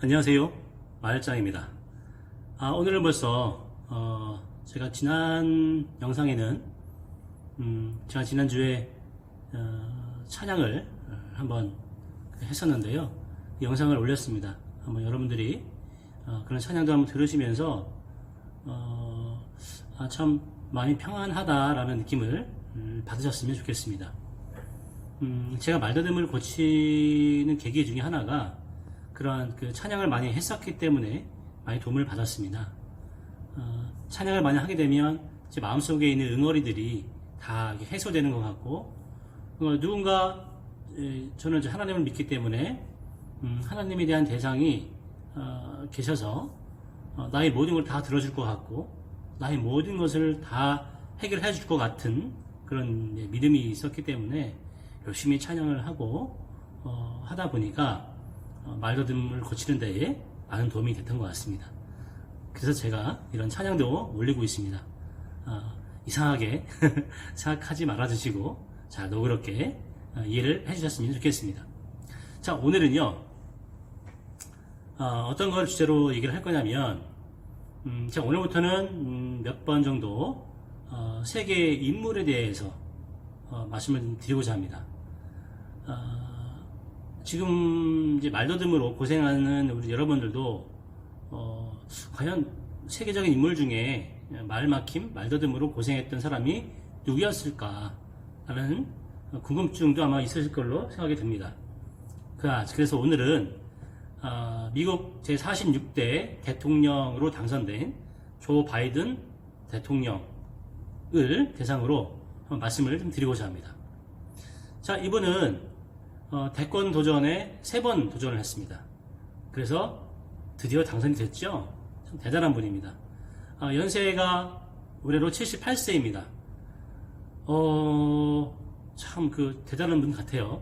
안녕하세요, 마을장입니다. 오늘은 벌써 제가 지난 영상에는 제가 지난주에 찬양을 한번 했었는데요, 이 영상을 올렸습니다. 한번 여러분들이 그런 찬양도 한번 들으시면서 참 많이 평안하다라는 느낌을 받으셨으면 좋겠습니다. 제가 말더듬을 고치는 계기 중에 하나가 그러한 그 찬양을 많이 했었기 때문에 많이 도움을 받았습니다. 찬양을 많이 하게 되면 제 마음속에 있는 응어리들이 다 해소되는 것 같고, 누군가 저는 이제 하나님을 믿기 때문에 하나님에 대한 대상이 계셔서 나의 모든 걸 다 들어줄 것 같고, 나의 모든 것을 다 해결해 줄 것 같은 그런 믿음이 있었기 때문에 열심히 찬양을 하고 하다 보니까 말더듬을 고치는 데에 많은 도움이 됐던 것 같습니다. 그래서 제가 이런 찬양도 올리고 있습니다. 이상하게 생각하지 말아주시고 잘 너그럽게 이해를 해주셨으면 좋겠습니다. 자, 오늘은요, 어떤 걸 주제로 얘기를 할 거냐면, 제가 오늘부터는 몇 번 정도 세계 인물에 대해서 말씀을 드리고자 합니다. 지금 이제 말더듬으로 고생하는 우리 여러분들도 과연 세계적인 인물 중에 말막힘, 말더듬으로 고생했던 사람이 누구였을까라는 궁금증도 아마 있으실 걸로 생각이 듭니다. 그래서 오늘은 미국 제46대 대통령으로 당선된 조 바이든 대통령을 대상으로 한번 말씀을 좀 드리고자 합니다. 자, 이분은 대권 도전에 3번 도전을 했습니다. 그래서 드디어 당선이 됐죠. 참 대단한 분입니다. 연세가 올해로 78세입니다. 참 대단한 분 같아요.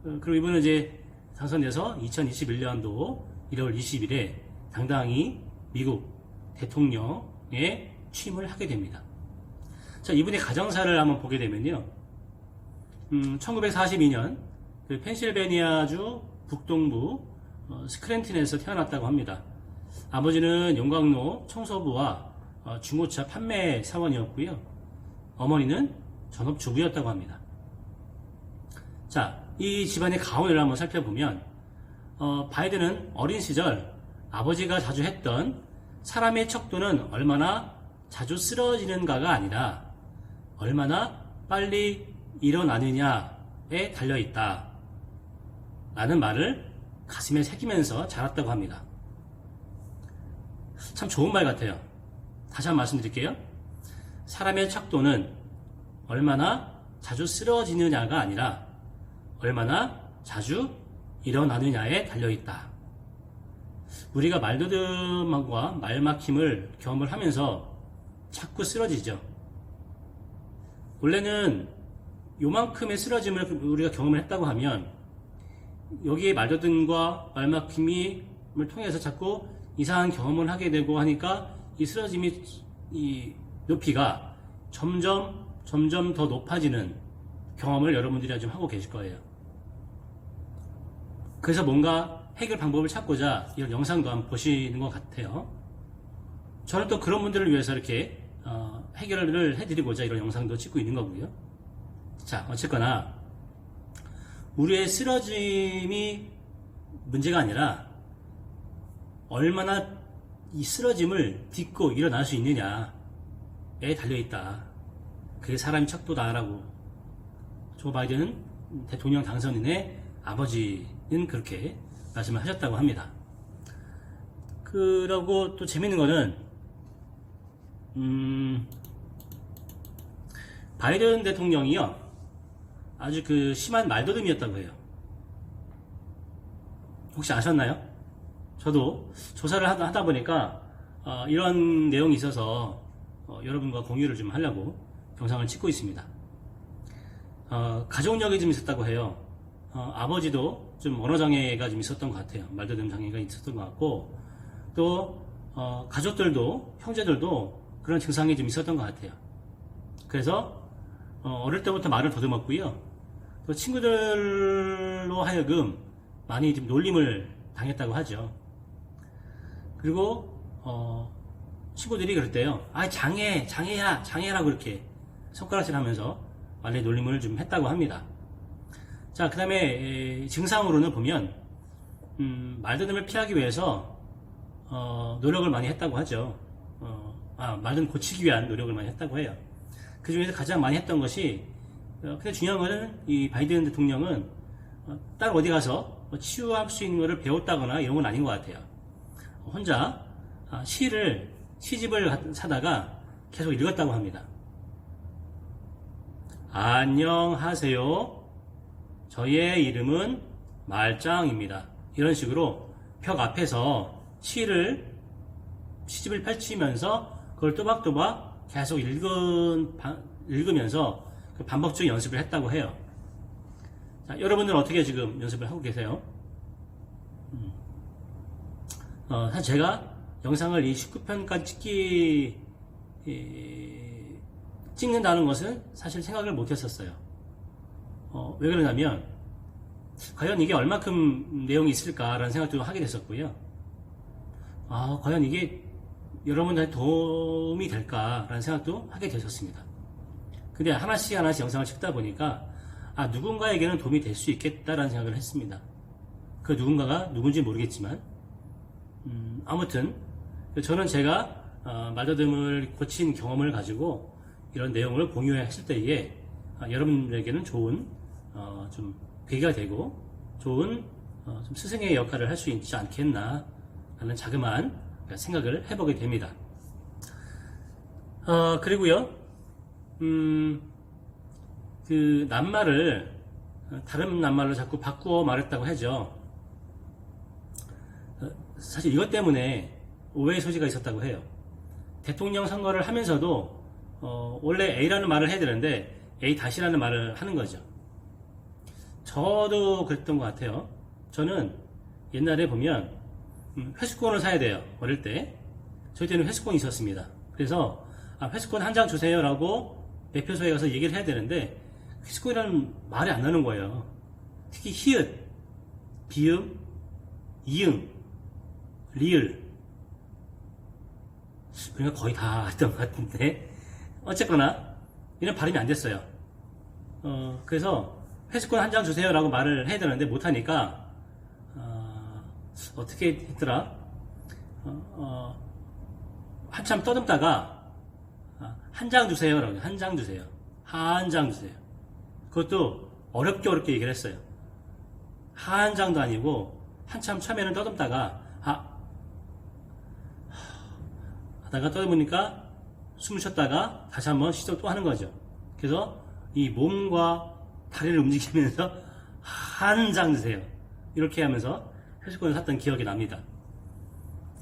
그리고 이분은 이제 당선돼서 2021년도 1월 20일에 당당히 미국 대통령에 취임을 하게 됩니다. 자, 이분의 가정사를 한번 보게 되면요, 1942년 펜실베니아주 북동부 스크랜튼에서 태어났다고 합니다. 아버지는 용광로 청소부와 중고차 판매 사원이었고요. 어머니는 전업주부였다고 합니다. 자, 이 집안의 가훈을 한번 살펴보면 바이든은 어린 시절 아버지가 자주 했던 사람의 척도는 얼마나 자주 쓰러지는가가 아니라 얼마나 빨리 일어나느냐에 달려있다 라는 말을 가슴에 새기면서 자랐다고 합니다. 참 좋은 말 같아요. 다시 한번 말씀드릴게요. 사람의 척도는 얼마나 자주 쓰러지느냐가 아니라 얼마나 자주 일어나느냐에 달려있다. 우리가 말더듬과 말막힘을 경험을 하면서 자꾸 쓰러지죠. 원래는 요만큼의 쓰러짐을 우리가 경험을 했다고 하면 여기에 말더듬과 말막힘을 통해서 자꾸 이상한 경험을 하게 되고 하니까 이 쓰러짐이 이 높이가 점점 더 높아지는 경험을 여러분들이 좀 하고 계실 거예요. 그래서 뭔가 해결 방법을 찾고자 이런 영상도 한번 보시는 것 같아요. 저는 또 그런 분들을 위해서 이렇게 해결을 해드리고자 이런 영상도 찍고 있는 거고요. 자, 어쨌거나 우리의 쓰러짐이 문제가 아니라 얼마나 이 쓰러짐을 딛고 일어날 수 있느냐에 달려있다. 그게 사람의 척도다라고 조 바이든 대통령 당선인의 아버지는 그렇게 말씀을 하셨다고 합니다. 그러고 또 재밌는 거는 바이든 대통령이요, 아주 심한 말더듬이었다고 해요. 혹시 아셨나요? 저도 조사를 하다 보니까 이런 내용이 있어서 여러분과 공유를 좀 하려고 영상을 찍고 있습니다. 가족력이 좀 있었다고 해요. 아버지도 좀 언어장애가 좀 있었던 것 같아요. 말더듬 장애가 있었던 것 같고, 또 가족들도, 형제들도 그런 증상이 좀 있었던 것 같아요. 그래서 어릴 때부터 말을 더듬었고요. 또 친구들로 하여금 많이 좀 놀림을 당했다고 하죠. 그리고 친구들이 그랬대요. 아, 장애라고 그렇게 손가락질 하면서 많이 놀림을 좀 했다고 합니다. 자, 그 다음에 증상으로는 보면 말더듬을 피하기 위해서 노력을 많이 했다고 하죠. 말더듬 고치기 위한 노력을 많이 했다고 해요. 그 중에서 가장 많이 했던 것이 근데 중요한 것은 이 바이든 대통령은 따로 어디 가서 치유할 수 있는 것을 배웠다거나 이런 건 아닌 것 같아요. 혼자 시집을 사다가 계속 읽었다고 합니다. 안녕하세요. 저의 이름은 말짱입니다. 이런 식으로 벽 앞에서 시집을 펼치면서 그걸 또박또박 계속 읽으면서 반복적인 연습을 했다고 해요. 자, 여러분들은 어떻게 지금 연습을 하고 계세요? 사실 제가 영상을 이 19편까지 찍는다는 것은 사실 생각을 못 했었어요. 왜 그러냐면, 과연 이게 얼마큼 내용이 있을까라는 생각도 하게 됐었고요. 과연 이게 여러분들한테 도움이 될까라는 생각도 하게 되셨습니다. 근데 하나씩 영상을 찍다 보니까, 누군가에게는 도움이 될 수 있겠다라는 생각을 했습니다. 그 누군가가 누군지 모르겠지만, 아무튼, 저는 제가 말더듬을 고친 경험을 가지고 이런 내용을 공유했을 때에 여러분들에게는 좋은 좀 계기가 되고 좋은 좀 스승의 역할을 할 수 있지 않겠나 라는 자그마한 생각을 해보게 됩니다. 그리고요, 그 낱말을 다른 낱말로 자꾸 바꾸어 말했다고 하죠. 사실 이것 때문에 오해의 소지가 있었다고 해요. 대통령 선거를 하면서도 원래 A라는 말을 해야 되는데 A-라는 말을 하는 거죠. 저도 그랬던 것 같아요. 저는 옛날에 보면 회수권을 사야 돼요. 어릴 때 저희 때는 회수권이 있었습니다. 그래서 회수권 한 장 주세요 라고 매표소에 가서 얘기를 해야 되는데 회수권이라는 말이 안 나는 거예요. 특히 히읗, 비음, 이응, 리을, 그러니까 거의 다 했던 것 같은데 어쨌거나 이런 발음이 안 됐어요. 그래서 회수권 한 장 주세요 라고 말을 해야 되는데 못하니까 어떻게 했더라. 한참 떠듬다가 한 장 주세요 라고, 한 장 주세요, 한 장 주세요. 그것도 어렵게 얘기를 했어요. 한 장도 아니고 한참 처음에는 떠듬다가 하다가 떠듬으니까 숨을 쉬었다가 다시 한번 시도 또 하는 거죠. 그래서 이 몸과 다리를 움직이면서 한 장 주세요 이렇게 하면서 회수권을 샀던 기억이 납니다.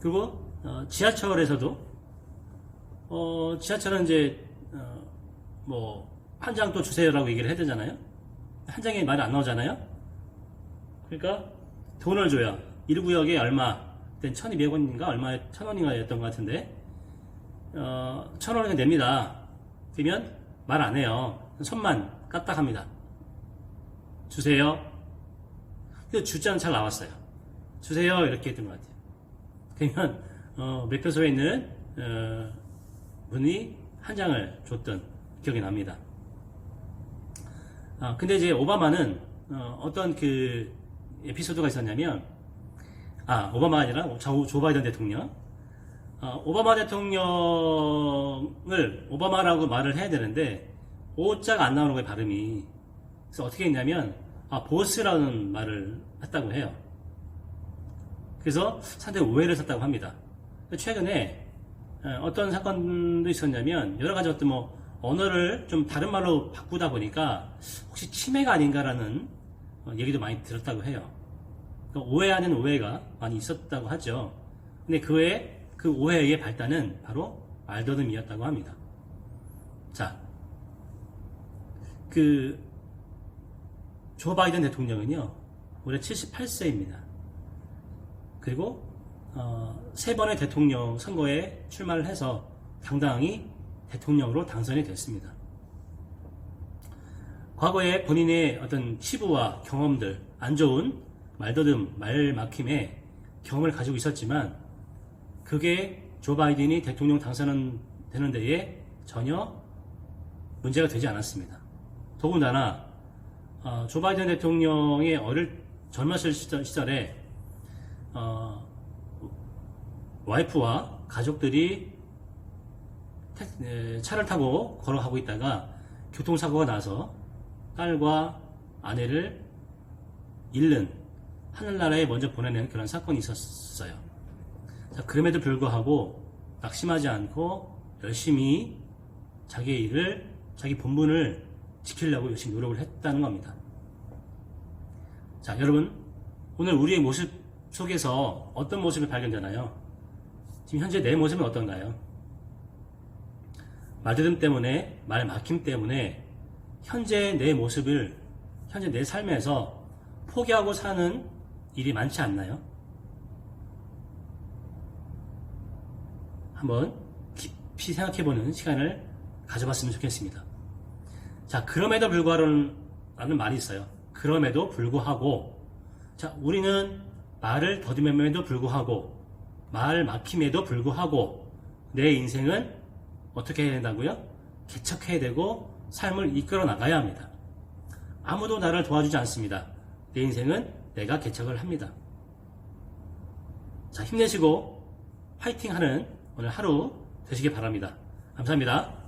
그리고 지하철에서도 지하철은 이제 한 장 또 주세요라고 얘기를 해야 되잖아요. 한 장에 말이 안 나오잖아요. 그러니까 돈을 줘요. 1구역에 얼마, 그때 1200원인가 얼마, 1000원인가 였던 것 같은데 1000원을 냅니다. 그러면 말 안 해요. 손만 까딱합니다. 주세요. 그래서 주자는 잘 나왔어요. 주세요 이렇게 했던 것 같아요. 그러면 매표소에 있는 분이 한 장을 줬던 기억이 납니다. 근데 이제 오바마는 어떤 그 에피소드가 있었냐면, 오바마가 아니라 조 바이든 대통령. 오바마 대통령을 오바마라고 말을 해야 되는데 오자가 안 나오는 거예요, 발음이. 그래서 어떻게 했냐면 보스라는 말을 했다고 해요. 그래서 상당히 오해를 샀다고 합니다. 최근에 어떤 사건도 있었냐면 여러 가지 어떤 언어를 좀 다른 말로 바꾸다 보니까 혹시 치매가 아닌가라는 얘기도 많이 들었다고 해요. 그러니까 오해 아닌 오해가 많이 있었다고 하죠. 근데 그 오해의 발단은 바로 말더듬이었다고 합니다. 자, 조 바이든 대통령은요, 올해 78세입니다. 그리고 3번의 대통령 선거에 출마를 해서 당당히 대통령으로 당선이 됐습니다. 과거에 본인의 어떤 치부와 경험들, 안 좋은 말더듬, 말 막힘의 경험을 가지고 있었지만 그게 조 바이든이 대통령 당선은 되는 데에 전혀 문제가 되지 않았습니다. 더군다나 조 바이든 대통령의 젊었을 시절에 와이프와 가족들이 차를 타고 걸어가고 있다가 교통사고가 나서 딸과 아내를 잃는, 하늘나라에 먼저 보내는 그런 사건이 있었어요. 자, 그럼에도 불구하고 낙심하지 않고 열심히 자기의 일을, 자기 본분을 지키려고 열심히 노력을 했다는 겁니다. 자, 여러분, 오늘 우리의 모습 속에서 어떤 모습이 발견되나요? 지금 현재 내 모습은 어떤가요? 말더듬 때문에, 말 막힘 때문에 현재 내 모습을, 현재 내 삶에서 포기하고 사는 일이 많지 않나요? 한번 깊이 생각해보는 시간을 가져봤으면 좋겠습니다. 자, 그럼에도 불구하고라는 말이 있어요. 그럼에도 불구하고. 자, 우리는 말을 더듬음에도 불구하고, 말 막힘에도 불구하고, 내 인생은 어떻게 해야 된다고요? 개척해야 되고, 삶을 이끌어 나가야 합니다. 아무도 나를 도와주지 않습니다. 내 인생은 내가 개척을 합니다. 자, 힘내시고, 화이팅 하는 오늘 하루 되시기 바랍니다. 감사합니다.